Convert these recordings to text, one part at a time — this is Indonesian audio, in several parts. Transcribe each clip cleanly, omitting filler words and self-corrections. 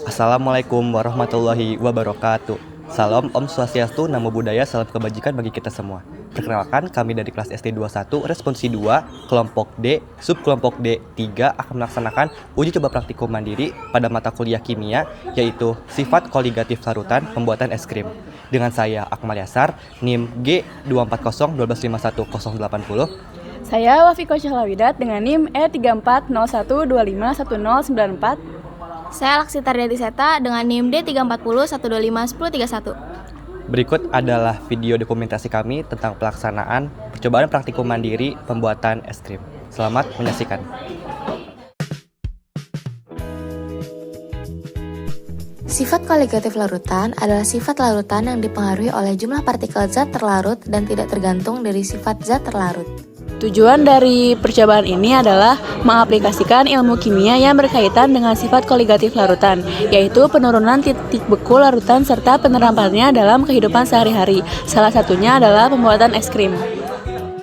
Assalamualaikum warahmatullahi wabarakatuh. Salam Om Swastiastu, Namo Buddhaya, salam kebajikan bagi kita semua. Perkenalkan, kami dari kelas SD 21, responsi 2, kelompok D, subkelompok D3 akan melaksanakan uji coba praktikum mandiri pada mata kuliah kimia, yaitu sifat koligatif larutan pembuatan es krim. Dengan saya, Akmal Yasar, NIM G240-1251080. Saya Wafiko Syahlawidat dengan NIM E3401251094. Saya Laksita Rianti Seta dengan NIM D340-125-1031. Berikut adalah video dokumentasi kami tentang pelaksanaan percobaan praktikum mandiri pembuatan es krim. Selamat menyaksikan. Sifat koligatif larutan adalah sifat larutan yang dipengaruhi oleh jumlah partikel zat terlarut dan tidak tergantung dari sifat zat terlarut. Tujuan dari percobaan ini adalah mengaplikasikan ilmu kimia yang berkaitan dengan sifat koligatif larutan, yaitu penurunan titik beku larutan serta penerapannya dalam kehidupan sehari-hari. Salah satunya adalah pembuatan es krim.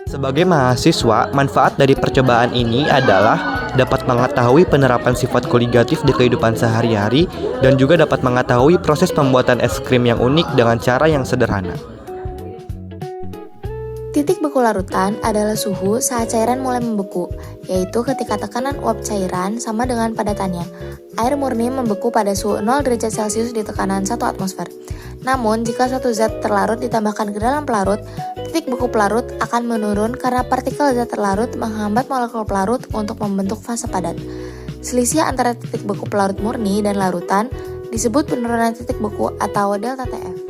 Sebagai mahasiswa, manfaat dari percobaan ini adalah dapat mengetahui penerapan sifat koligatif di kehidupan sehari-hari dan juga dapat mengetahui proses pembuatan es krim yang unik dengan cara yang sederhana. Titik beku larutan adalah suhu saat cairan mulai membeku, yaitu ketika tekanan uap cairan sama dengan padatannya. Air murni membeku pada suhu 0 derajat Celcius di tekanan 1 atmosfer. Namun, jika suatu zat terlarut ditambahkan ke dalam pelarut, titik beku pelarut akan menurun karena partikel zat terlarut menghambat molekul pelarut untuk membentuk fase padat. Selisih antara titik beku pelarut murni dan larutan disebut penurunan titik beku atau delta TF.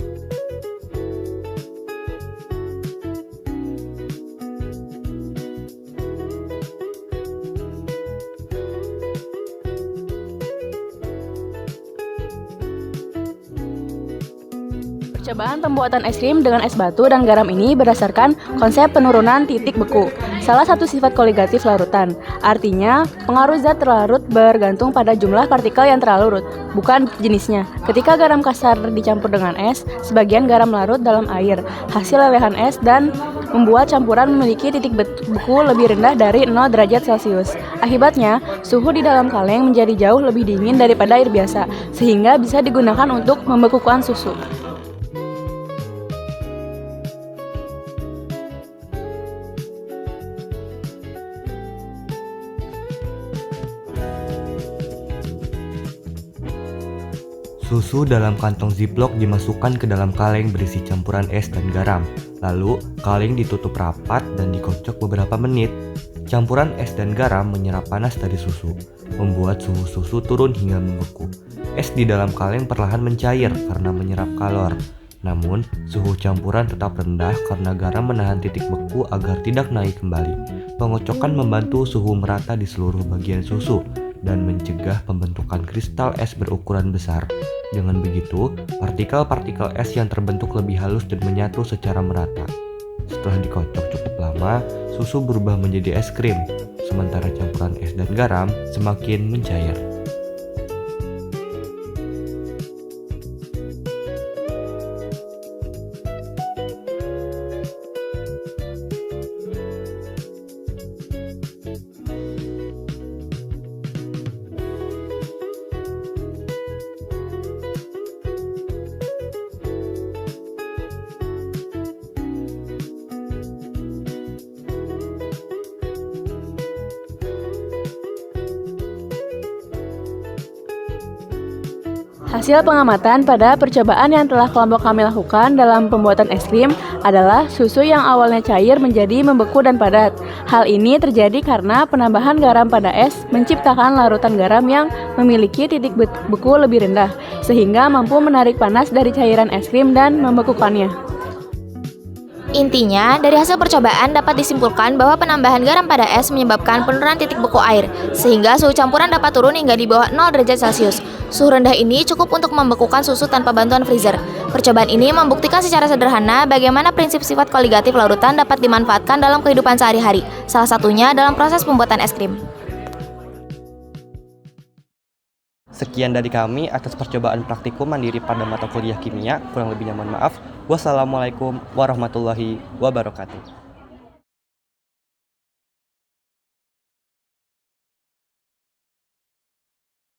Percobaan pembuatan es krim dengan es batu dan garam ini berdasarkan konsep penurunan titik beku, salah satu sifat koligatif larutan. Artinya, pengaruh zat terlarut bergantung pada jumlah partikel yang terlarut, bukan jenisnya. Ketika garam kasar dicampur dengan es, sebagian garam larut dalam air, hasil lelehan es dan membuat campuran memiliki titik beku lebih rendah dari 0 derajat Celcius. Akibatnya, suhu di dalam kaleng menjadi jauh lebih dingin daripada air biasa, sehingga bisa digunakan untuk membekukan susu. Susu dalam kantong ziplock dimasukkan ke dalam kaleng berisi campuran es dan garam. Lalu, kaleng ditutup rapat dan dikocok beberapa menit. Campuran es dan garam menyerap panas dari susu, membuat suhu susu turun hingga membeku. Es di dalam kaleng perlahan mencair karena menyerap kalor. Namun, suhu campuran tetap rendah karena garam menahan titik beku agar tidak naik kembali. Pengocokan membantu suhu merata di seluruh bagian susu dan mencegah pembentukan kristal es berukuran besar. Dengan begitu, partikel-partikel es yang terbentuk lebih halus dan menyatu secara merata. Setelah dikocok cukup lama, susu berubah menjadi es krim, sementara campuran es dan garam semakin mencair. Hasil pengamatan pada percobaan yang telah kelompok kami lakukan dalam pembuatan es krim adalah susu yang awalnya cair menjadi membeku dan padat. Hal ini terjadi karena penambahan garam pada es menciptakan larutan garam yang memiliki titik beku lebih rendah, sehingga mampu menarik panas dari cairan es krim dan membekukannya. Intinya, dari hasil percobaan dapat disimpulkan bahwa penambahan garam pada es menyebabkan penurunan titik beku air, sehingga suhu campuran dapat turun hingga di bawah 0 derajat Celcius. Suhu rendah ini cukup untuk membekukan susu tanpa bantuan freezer. Percobaan ini membuktikan secara sederhana bagaimana prinsip sifat koligatif larutan dapat dimanfaatkan dalam kehidupan sehari-hari, salah satunya dalam proses pembuatan es krim. Sekian dari kami atas percobaan praktikum mandiri pada mata kuliah kimia. Kurang lebihnya mohon maaf. Wassalamualaikum warahmatullahi wabarakatuh.